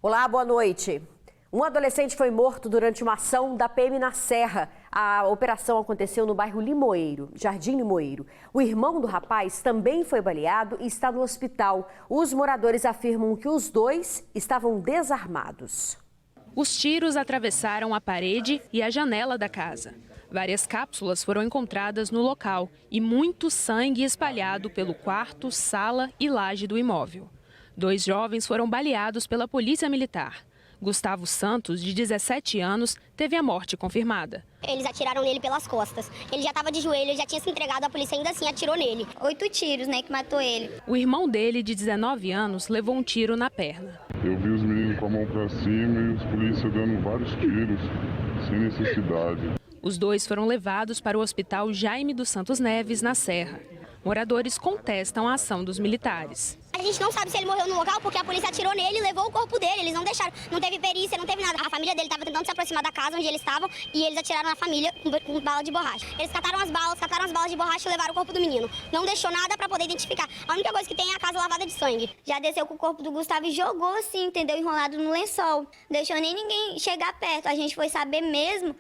Olá, boa noite. Um adolescente foi morto durante uma ação da PM na Serra. A operação aconteceu no bairro Limoeiro, Jardim Limoeiro. O irmão do rapaz também foi baleado e está no hospital. Os moradores afirmam que os dois estavam desarmados. Os tiros atravessaram a parede e a janela da casa. Várias cápsulas foram encontradas no local e muito sangue espalhado pelo quarto, sala e laje do imóvel. 2 jovens foram baleados pela polícia militar. Gustavo Santos, de 17 anos, teve a morte confirmada. Eles atiraram nele pelas costas. Ele já estava de joelho, ele já tinha se entregado, a polícia ainda assim atirou nele. 8 tiros, que matou ele. O irmão dele, de 19 anos, levou um tiro na perna. Eu vi os meninos com a mão pra cima e os polícias dando vários tiros, sem necessidade. Os 2 foram levados para o hospital Jaime dos Santos Neves, na Serra. Moradores contestam a ação dos militares. A gente não sabe se ele morreu no local porque a polícia atirou nele e levou o corpo dele. Eles não deixaram, não teve perícia, não teve nada. A família dele estava tentando se aproximar da casa onde eles estavam e eles atiraram na família com bala de borracha. Eles cataram as balas de borracha e levaram o corpo do menino. Não deixou nada para poder identificar. A única coisa que tem é a casa lavada de sangue. Já desceu com o corpo do Gustavo e jogou assim, entendeu? Enrolado no lençol. Deixou nem ninguém chegar perto. A gente foi saber mesmo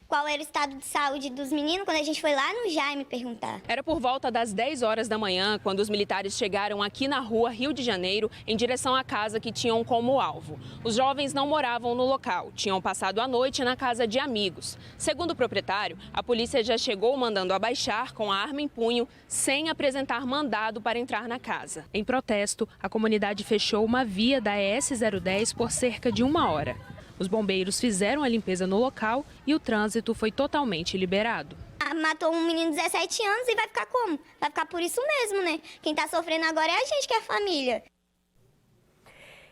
qual era o estado de saúde dos meninos quando a gente foi lá no Jaime perguntar. Era por volta das 10 horas da manhã quando os militares chegaram aqui na rua Rio de Janeiro em direção à casa que tinham como alvo. Os jovens não moravam no local, tinham passado a noite na casa de amigos. Segundo o proprietário, a polícia já chegou mandando abaixar com a arma em punho sem apresentar mandado para entrar na casa. Em protesto, a comunidade fechou uma via da ES 010 por cerca de 1 hora. Os bombeiros fizeram a limpeza no local e o trânsito foi totalmente liberado. Matou um menino de 17 anos e vai ficar como? Vai ficar por isso mesmo, né? Quem está sofrendo agora é a gente, que é a família.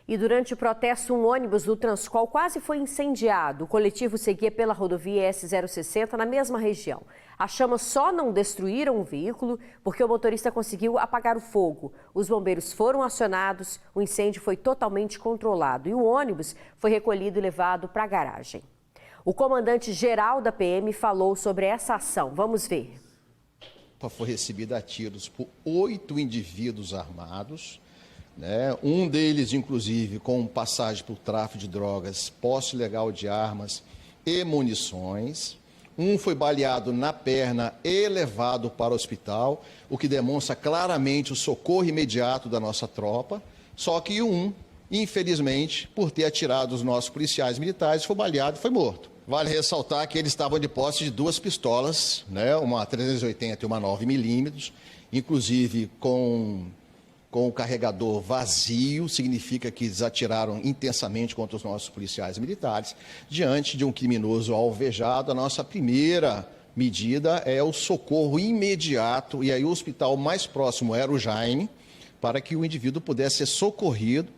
E durante o protesto, um ônibus do Transcol quase foi incendiado. O coletivo seguia pela rodovia S060 na mesma região. As chamas só não destruíram o veículo porque o motorista conseguiu apagar o fogo. Os bombeiros foram acionados, o incêndio foi totalmente controlado e o ônibus foi recolhido e levado para a garagem. O comandante-geral da PM falou sobre essa ação. Vamos ver. Foi recebida a tiros por 8 indivíduos armados. Um deles, inclusive, com passagem por tráfico de drogas, posse ilegal de armas e munições. Um foi baleado na perna e levado para o hospital, o que demonstra claramente o socorro imediato da nossa tropa. Só que infelizmente, por ter atirado os nossos policiais militares, foi baleado e foi morto. Vale ressaltar que eles estavam de posse de 2 pistolas, uma 380 e uma 9mm, inclusive com o carregador vazio, significa que eles atiraram intensamente contra os nossos policiais militares. Diante de um criminoso alvejado, a nossa primeira medida é o socorro imediato, e aí o hospital mais próximo era o Jaime, para que o indivíduo pudesse ser socorrido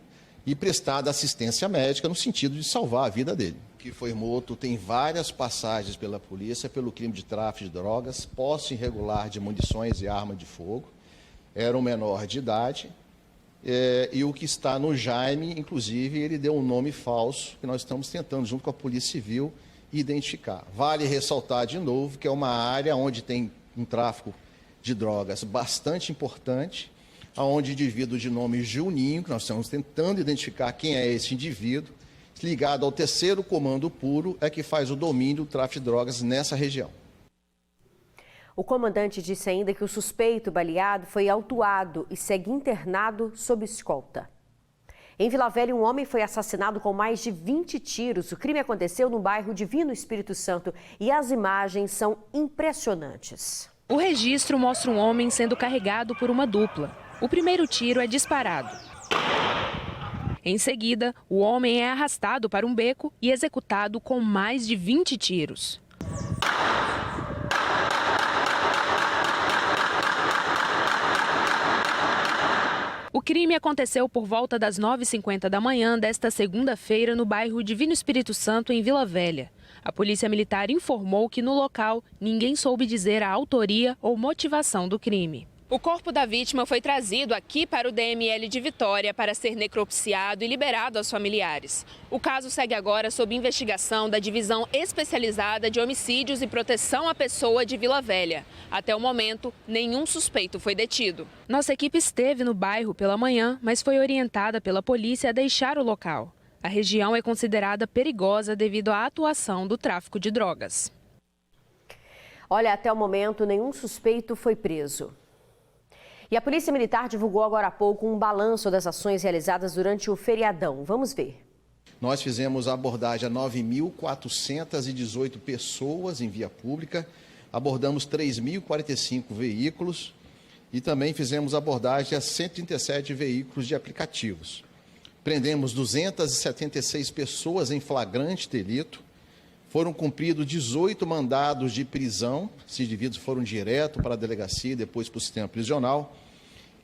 e prestada assistência médica no sentido de salvar a vida dele. Que foi morto, tem várias passagens pela polícia pelo crime de tráfico de drogas, posse irregular de munições e arma de fogo. Era um menor de idade, e o que está no Jaime, inclusive, ele deu um nome falso, que nós estamos tentando, junto com a Polícia Civil, identificar. Vale ressaltar de novo que é uma área onde tem um tráfico de drogas bastante importante, onde indivíduo de nome Juninho, que nós estamos tentando identificar quem é esse indivíduo, ligado ao 3º Comando Puro, é que faz o domínio do tráfico de drogas nessa região. O comandante disse ainda que o suspeito baleado foi autuado e segue internado sob escolta. Em Vila Velha, um homem foi assassinado com mais de 20 tiros. O crime aconteceu no bairro Divino Espírito Santo e as imagens são impressionantes. O registro mostra um homem sendo carregado por uma dupla. O primeiro tiro é disparado. Em seguida, o homem é arrastado para um beco e executado com mais de 20 tiros. O crime aconteceu por volta das 9h50 da manhã desta segunda-feira no bairro Divino Espírito Santo, em Vila Velha. A Polícia Militar informou que no local ninguém soube dizer a autoria ou motivação do crime. O corpo da vítima foi trazido aqui para o DML de Vitória para ser necropsiado e liberado aos familiares. O caso segue agora sob investigação da Divisão Especializada de Homicídios e Proteção à Pessoa de Vila Velha. Até o momento, nenhum suspeito foi detido. Nossa equipe esteve no bairro pela manhã, mas foi orientada pela polícia a deixar o local. A região é considerada perigosa devido à atuação do tráfico de drogas. Olha, até o momento, nenhum suspeito foi preso. E a Polícia Militar divulgou agora há pouco um balanço das ações realizadas durante o feriadão. Vamos ver. Nós fizemos a abordagem a 9.418 pessoas em via pública, abordamos 3.045 veículos e também fizemos abordagem a 137 veículos de aplicativos. Prendemos 276 pessoas em flagrante delito, foram cumpridos 18 mandados de prisão, esses indivíduos foram direto para a delegacia e depois para o sistema prisional,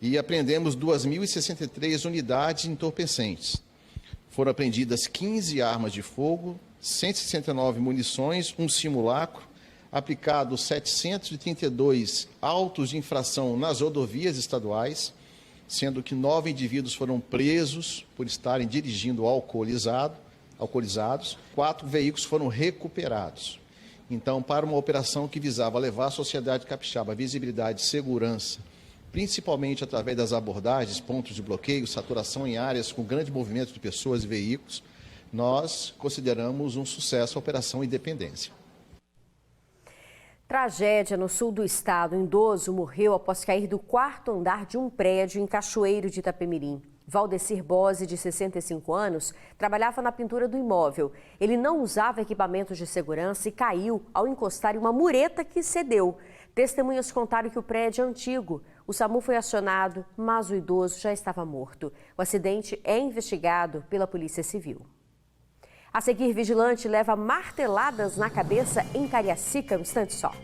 e apreendemos 2.063 unidades entorpecentes. Foram apreendidas 15 armas de fogo, 169 munições, um simulacro, aplicados 732 autos de infração nas rodovias estaduais, sendo que 9 indivíduos foram presos por estarem dirigindo alcoolizados, 4 veículos foram recuperados. Então, para uma operação que visava levar a sociedade capixaba visibilidade e segurança, principalmente através das abordagens, pontos de bloqueio, saturação em áreas com grande movimento de pessoas e veículos, nós consideramos um sucesso a Operação Independência. Tragédia no sul do estado. Um idoso morreu após cair do 4º andar de um prédio em Cachoeiro de Itapemirim. Valdecir Bose, de 65 anos, trabalhava na pintura do imóvel. Ele não usava equipamentos de segurança e caiu ao encostar em uma mureta que cedeu. Testemunhas contaram que o prédio é antigo. O SAMU foi acionado, mas o idoso já estava morto. O acidente é investigado pela Polícia Civil. A seguir, vigilante leva marteladas na cabeça em Cariacica, um instante só.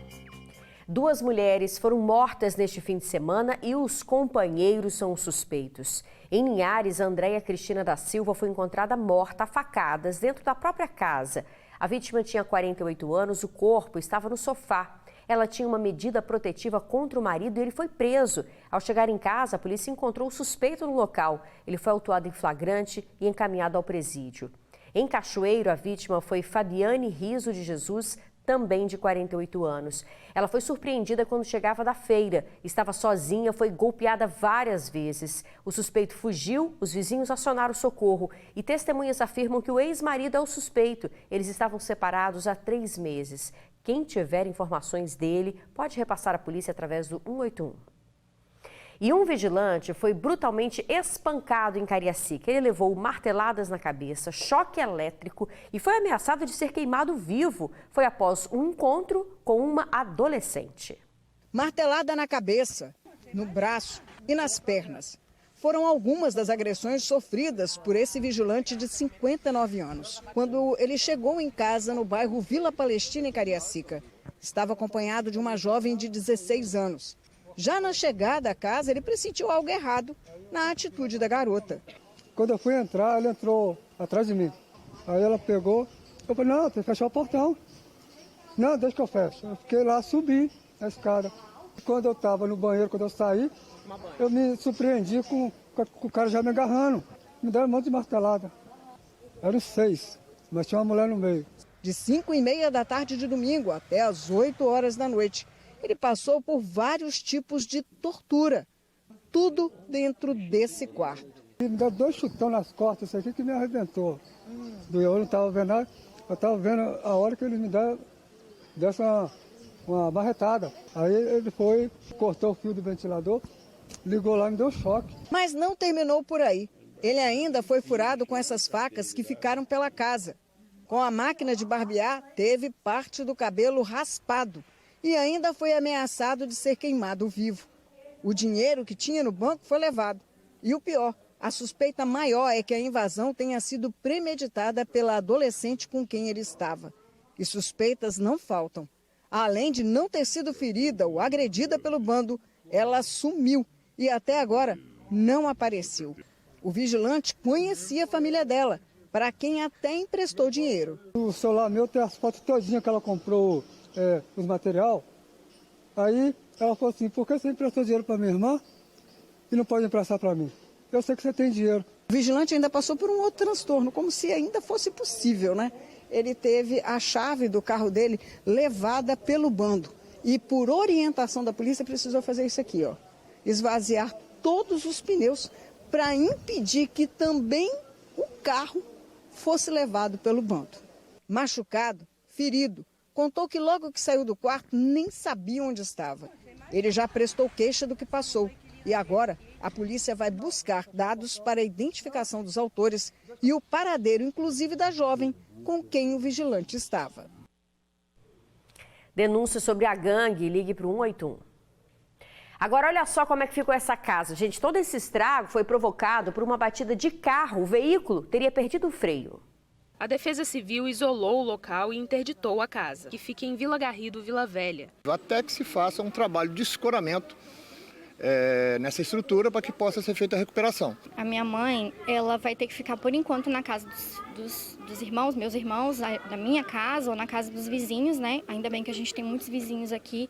2 mulheres foram mortas neste fim de semana e os companheiros são os suspeitos. Em Linhares, a Andréia Cristina da Silva foi encontrada morta a facadas dentro da própria casa. A vítima tinha 48 anos, o corpo estava no sofá. Ela tinha uma medida protetiva contra o marido e ele foi preso. Ao chegar em casa, a polícia encontrou o suspeito no local. Ele foi autuado em flagrante e encaminhado ao presídio. Em Cachoeiro, a vítima foi Fabiane Riso de Jesus, também de 48 anos. Ela foi surpreendida quando chegava da feira. Estava sozinha, foi golpeada várias vezes. O suspeito fugiu, os vizinhos acionaram o socorro e testemunhas afirmam que o ex-marido é o suspeito. Eles estavam separados há 3 meses. Quem tiver informações dele pode repassar à polícia através do 181. E um vigilante foi brutalmente espancado em Cariacica. Ele levou marteladas na cabeça, choque elétrico e foi ameaçado de ser queimado vivo. Foi após um encontro com uma adolescente. Martelada na cabeça, no braço e nas pernas. Foram algumas das agressões sofridas por esse vigilante de 59 anos. Quando ele chegou em casa no bairro Vila Palestina, em Cariacica, estava acompanhado de uma jovem de 16 anos. Já na chegada à casa, ele pressentiu algo errado na atitude da garota. Quando eu fui entrar, ela entrou atrás de mim. Aí ela pegou, eu falei, não, tem que fechar o portão. Não, deixa que eu fecho. Eu fiquei lá, subi a escada. Quando eu estava no banheiro, quando eu saí, eu me surpreendi com o cara já me agarrando. Me deram um monte de martelada. Eram 6, mas tinha uma mulher no meio. De 5h30 da tarde de domingo até as 8 horas da noite. Ele passou por vários tipos de tortura, tudo dentro desse quarto. Ele me deu 2 chutão nas costas, isso aqui que me arrebentou. Eu não estava vendo nada, eu estava vendo a hora que ele me desse uma barretada. Aí ele foi, cortou o fio do ventilador, ligou lá e me deu choque. Mas não terminou por aí. Ele ainda foi furado com essas facas que ficaram pela casa. Com a máquina de barbear, teve parte do cabelo raspado. E ainda foi ameaçado de ser queimado vivo. O dinheiro que tinha no banco foi levado. E o pior, a suspeita maior é que a invasão tenha sido premeditada pela adolescente com quem ele estava. E suspeitas não faltam. Além de não ter sido ferida ou agredida pelo bando, ela sumiu e até agora não apareceu. O vigilante conhecia a família dela, para quem até emprestou dinheiro. O celular meu tem as fotos todinhas que ela comprou. Os material, aí ela falou assim, por que você emprestou dinheiro para minha irmã e não pode emprestar para mim? Eu sei que você tem dinheiro. O vigilante ainda passou por um outro transtorno, como se ainda fosse possível, né? Ele teve a chave do carro dele levada pelo bando e por orientação da polícia precisou fazer isso aqui, ó, esvaziar todos os pneus para impedir que também o carro fosse levado pelo bando. Machucado, ferido, contou que logo que saiu do quarto nem sabia onde estava. Ele já prestou queixa do que passou e agora a polícia vai buscar dados para a identificação dos autores e o paradeiro, inclusive da jovem com quem o vigilante estava. Denúncia sobre a gangue, ligue para o 181. Agora olha só como é que ficou essa casa. Gente, todo esse estrago foi provocado por uma batida de carro. O veículo teria perdido o freio. A Defesa Civil isolou o local e interditou a casa, que fica em Vila Garrido, Vila Velha. Até que se faça um trabalho de escoramento nessa estrutura para que possa ser feita a recuperação. A minha mãe, ela vai ter que ficar por enquanto na casa dos irmãos, meus irmãos, na minha casa ou na casa dos vizinhos, né? Ainda bem que a gente tem muitos vizinhos aqui,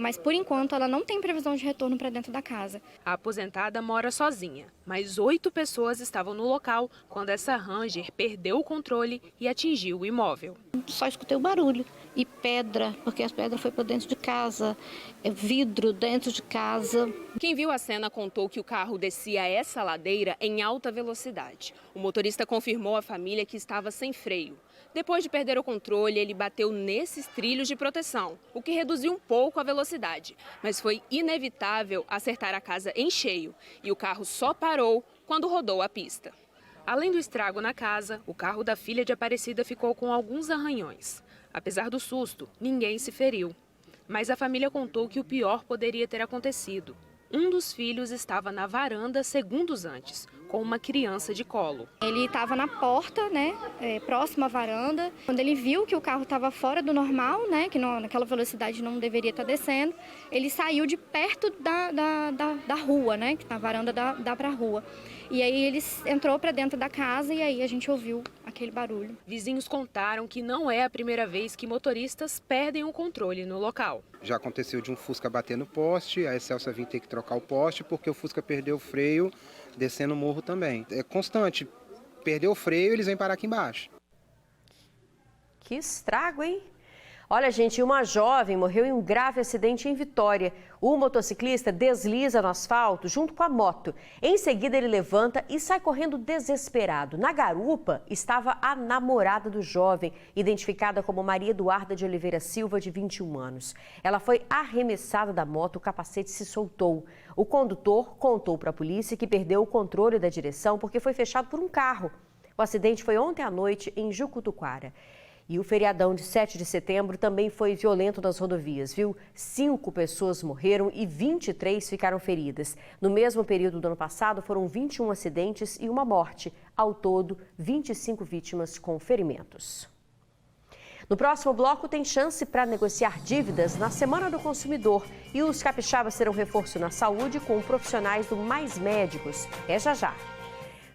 mas por enquanto ela não tem previsão de retorno para dentro da casa. A aposentada mora sozinha, mas 8 pessoas estavam no local quando essa Ranger perdeu o controle e atingiu o imóvel. Só escutei o barulho e pedra, porque as pedras foram para dentro de casa, vidro dentro de casa. Quem viu a cena contou que o carro descia essa ladeira em alta velocidade. O motorista confirmou à família que estava sem freio. Depois de perder o controle, ele bateu nesses trilhos de proteção, o que reduziu um pouco a velocidade. Mas foi inevitável acertar a casa em cheio e o carro só parou quando rodou a pista. Além do estrago na casa, o carro da filha de Aparecida ficou com alguns arranhões. Apesar do susto, ninguém se feriu. Mas a família contou que o pior poderia ter acontecido. Um dos filhos estava na varanda segundos antes, com uma criança de colo. Ele estava na porta, né, próximo à varanda. Quando ele viu que o carro estava fora do normal, né, que naquela velocidade não deveria estar descendo, ele saiu de perto da rua, né, que na varanda dá para a rua. E aí ele entrou para dentro da casa e aí a gente ouviu aquele barulho. Vizinhos contaram que não é a primeira vez que motoristas perdem o controle no local. Já aconteceu de um Fusca bater no poste, a Excelsa vir ter que trocar o poste porque o Fusca perdeu o freio descendo o morro também. É constante, perdeu o freio, eles vêm parar aqui embaixo. Que estrago, hein? Olha, gente, uma jovem morreu em um grave acidente em Vitória. O motociclista desliza no asfalto junto com a moto. Em seguida, ele levanta e sai correndo desesperado. Na garupa estava a namorada do jovem, identificada como Maria Eduarda de Oliveira Silva, de 21 anos. Ela foi arremessada da moto, o capacete se soltou. O condutor contou para a polícia que perdeu o controle da direção porque foi fechado por um carro. O acidente foi ontem à noite em Jucutuquara. E o feriadão de 7 de setembro também foi violento nas rodovias, viu? 5 pessoas morreram e 23 ficaram feridas. No mesmo período do ano passado, foram 21 acidentes e uma morte. Ao todo, 25 vítimas com ferimentos. No próximo bloco, tem chance para negociar dívidas na Semana do Consumidor. E os capixabas terão reforço na saúde com profissionais do Mais Médicos. É já já.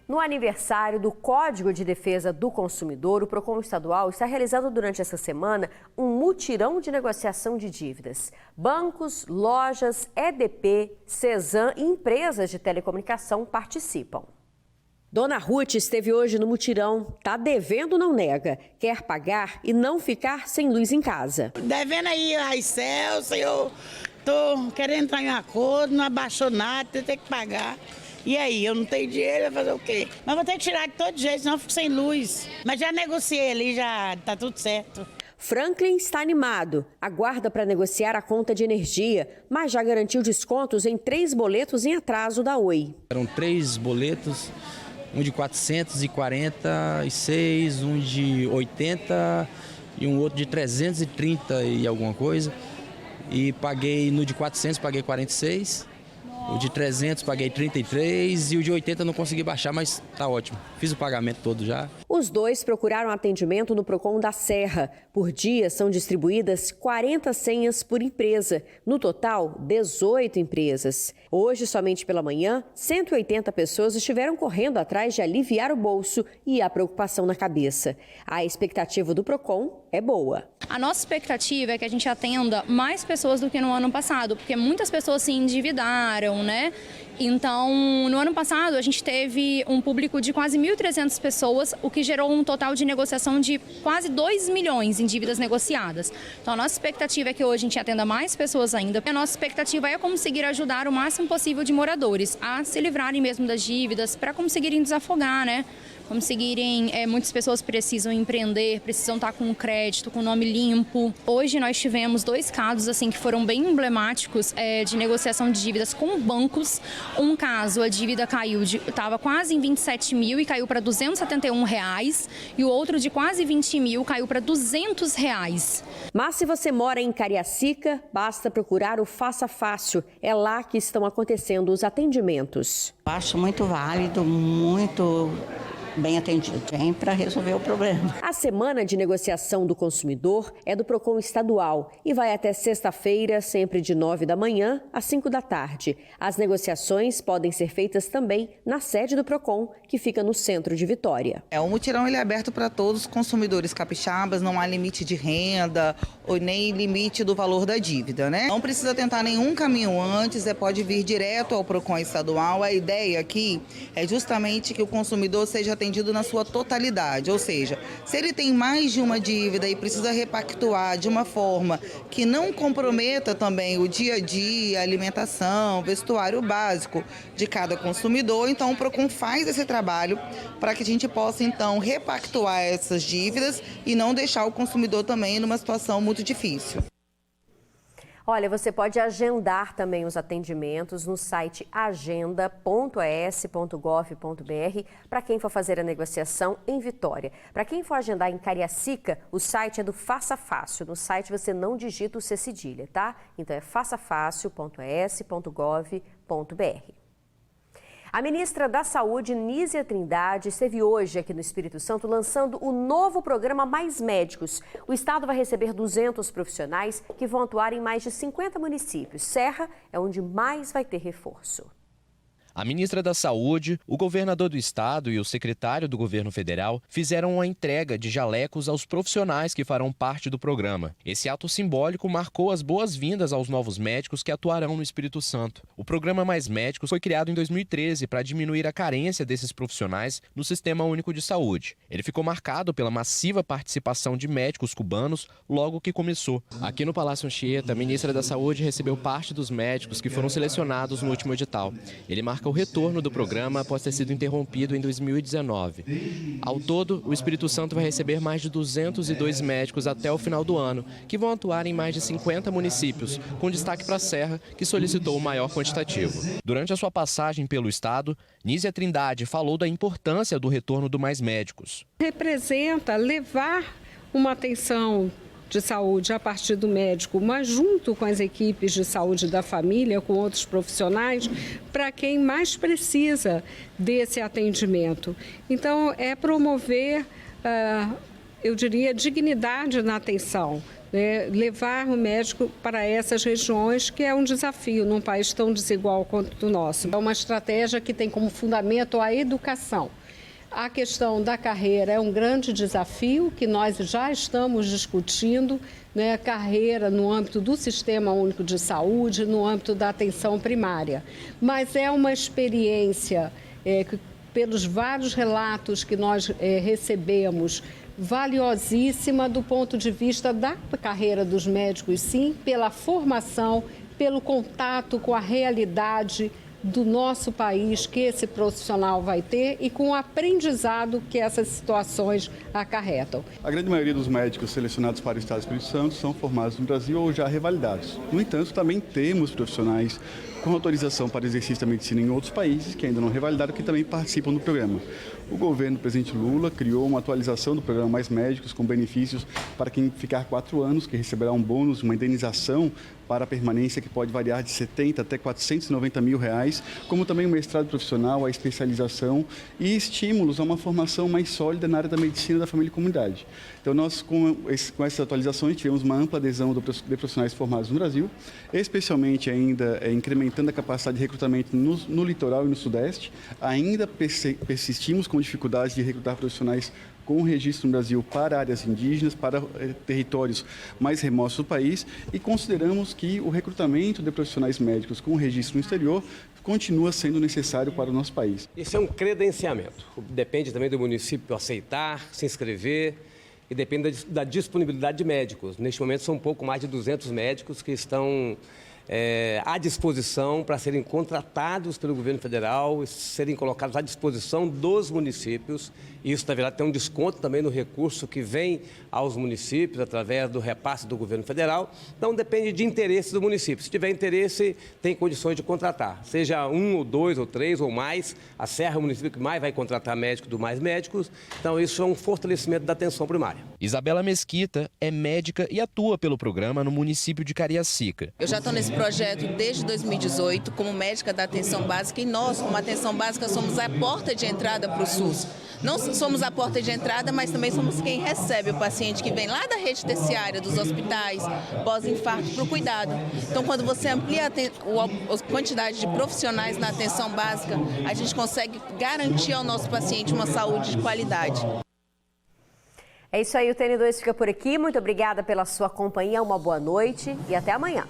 No aniversário do Código de Defesa do Consumidor, o PROCON estadual está realizando durante essa semana um mutirão de negociação de dívidas. Bancos, lojas, EDP, Cezam e empresas de telecomunicação participam. Dona Ruth esteve hoje no mutirão. Tá devendo, não nega. Quer pagar e não ficar sem luz em casa. Devendo aí a Excelsa, eu tô querendo entrar em acordo, não abaixou nada, eu tenho que pagar. E aí, eu não tenho dinheiro, vai fazer o quê? Mas vou ter que tirar de todo jeito, senão eu fico sem luz. Mas já negociei ali, já tá tudo certo. Franklin está animado. Aguarda para negociar a conta de energia, mas já garantiu descontos em 3 boletos em atraso da Oi. Eram 3 boletos, um de 446, um de 80 e um outro de 330 e alguma coisa. E paguei no de 400, paguei 46. O de 300 paguei 33 e o de 80 não consegui baixar, mas tá ótimo. Fiz o pagamento todo já. Os dois procuraram atendimento no PROCON da Serra. Por dia são distribuídas 40 senhas por empresa. No total, 18 empresas. Hoje, somente pela manhã, 180 pessoas estiveram correndo atrás de aliviar o bolso e a preocupação na cabeça. A expectativa do PROCON é boa. A nossa expectativa é que a gente atenda mais pessoas do que no ano passado, porque muitas pessoas se endividaram, né? Então, no ano passado, a gente teve um público de quase 1.300 pessoas, o que gerou um total de negociação de quase 2 milhões em dívidas negociadas. Então, a nossa expectativa é que hoje a gente atenda mais pessoas ainda. A nossa expectativa é conseguir ajudar o máximo possível de moradores a se livrarem mesmo das dívidas, para conseguirem desafogar, né? muitas pessoas precisam empreender, precisam estar com crédito, com nome limpo. Hoje nós tivemos 2 casos assim que foram bem emblemáticos de negociação de dívidas com bancos. Um caso, a dívida estava quase em 27 mil e caiu para R$271, e o outro de quase 20 mil caiu para R$200. Mas se você mora em Cariacica, basta procurar o Faça Fácil. É lá que estão acontecendo os atendimentos. Acho muito válido, muito bem atendido, vem para resolver o problema. A Semana de Negociação do Consumidor é do Procon Estadual e vai até sexta-feira, sempre de 9 da manhã às 5 da tarde. As negociações podem ser feitas também na sede do Procon, que fica no centro de Vitória. O mutirão ele é aberto para todos os consumidores capixabas, não há limite de renda ou nem limite do valor da dívida, né? Não precisa tentar nenhum caminho antes, pode vir direto ao Procon Estadual. A ideia aqui é justamente que o consumidor seja atendido na sua totalidade, ou seja, se ele tem mais de uma dívida e precisa repactuar de uma forma que não comprometa também o dia a dia, a alimentação, vestuário básico de cada consumidor, então o Procon faz esse trabalho para que a gente possa então repactuar essas dívidas e não deixar o consumidor também numa situação muito difícil. Olha, você pode agendar também os atendimentos no site agenda.es.gov.br para quem for fazer a negociação em Vitória. Para quem for agendar em Cariacica, o site é do Faça Fácil. No site você não digita o C cedilha, tá? Então é façafácil.es.gov.br. A ministra da Saúde, Nízia Trindade, esteve hoje aqui no Espírito Santo lançando o novo programa Mais Médicos. O estado vai receber 200 profissionais que vão atuar em mais de 50 municípios. Serra é onde mais vai ter reforço. A ministra da Saúde, o governador do estado e o secretário do governo federal fizeram uma entrega de jalecos aos profissionais que farão parte do programa. Esse ato simbólico marcou as boas-vindas aos novos médicos que atuarão no Espírito Santo. O programa Mais Médicos foi criado em 2013 para diminuir a carência desses profissionais no Sistema Único de Saúde. Ele ficou marcado pela massiva participação de médicos cubanos logo que começou. Aqui no Palácio Anchieta, a ministra da Saúde recebeu parte dos médicos que foram selecionados no último edital. Ele marca o retorno do programa após ter sido interrompido em 2019. Ao todo, o Espírito Santo vai receber mais de 202 médicos até o final do ano, que vão atuar em mais de 50 municípios, com destaque para a Serra, que solicitou o maior quantitativo. Durante a sua passagem pelo estado, Nízia Trindade falou da importância do retorno do Mais Médicos. Representa levar uma atenção de saúde a partir do médico, mas junto com as equipes de saúde da família, com outros profissionais, para quem mais precisa desse atendimento. Então, é promover, eu diria, dignidade na atenção, né? Levar o médico para essas regiões, que é um desafio num país tão desigual quanto o nosso. É uma estratégia que tem como fundamento a educação. A questão da carreira é um grande desafio que nós já estamos discutindo, né? Carreira no âmbito do Sistema Único de Saúde, no âmbito da atenção primária. Mas é uma experiência, pelos vários relatos que nós recebemos, valiosíssima do ponto de vista da carreira dos médicos, sim, pela formação, pelo contato com a realidade do nosso país que esse profissional vai ter e com o aprendizado que essas situações acarretam. A grande maioria dos médicos selecionados para o Estado do Espírito Santo são formados no Brasil ou já revalidados. No entanto, também temos profissionais com autorização para exercício da medicina em outros países que ainda não revalidaram, que também participam do programa. O governo do presidente Lula criou uma atualização do programa Mais Médicos com benefícios para quem ficar 4 anos, que receberá um bônus, uma indenização para a permanência que pode variar de 70 até 490 mil reais, como também o mestrado profissional, a especialização e estímulos a uma formação mais sólida na área da medicina da família e comunidade. Então nós, com essas atualizações, tivemos uma ampla adesão de profissionais formados no Brasil, especialmente ainda incrementando a capacidade de recrutamento no litoral e no sudeste. Ainda persistimos com dificuldades de recrutar profissionais com registro no Brasil para áreas indígenas, para territórios mais remotos do país, e consideramos que o recrutamento de profissionais médicos com registro no exterior continua sendo necessário para o nosso país. Isso é um credenciamento. Depende também do município aceitar, se inscrever, e depende da disponibilidade de médicos. Neste momento são um pouco mais de 200 médicos que estão à disposição para serem contratados pelo governo federal, serem colocados à disposição dos municípios. Isso, na verdade, tem um desconto também no recurso que vem aos municípios através do repasse do governo federal. Então, depende de interesse do município. Se tiver interesse, tem condições de contratar. Seja 1 ou 2 ou 3 ou mais, a Serra é o município que mais vai contratar médicos do mais médicos. Então, isso é um fortalecimento da atenção primária. Isabela Mesquita é médica e atua pelo programa no município de Cariacica. Eu já estou nesse projeto desde 2018 como médica da atenção básica e nós, como atenção básica, somos a porta de entrada para o SUS. Não somos a porta de entrada, mas também somos quem recebe o paciente que vem lá da rede terciária, dos hospitais, pós-infarto, para o cuidado. Então, quando você amplia a quantidade de profissionais na atenção básica, a gente consegue garantir ao nosso paciente uma saúde de qualidade. É isso aí, o TN2 fica por aqui. Muito obrigada pela sua companhia, uma boa noite e até amanhã.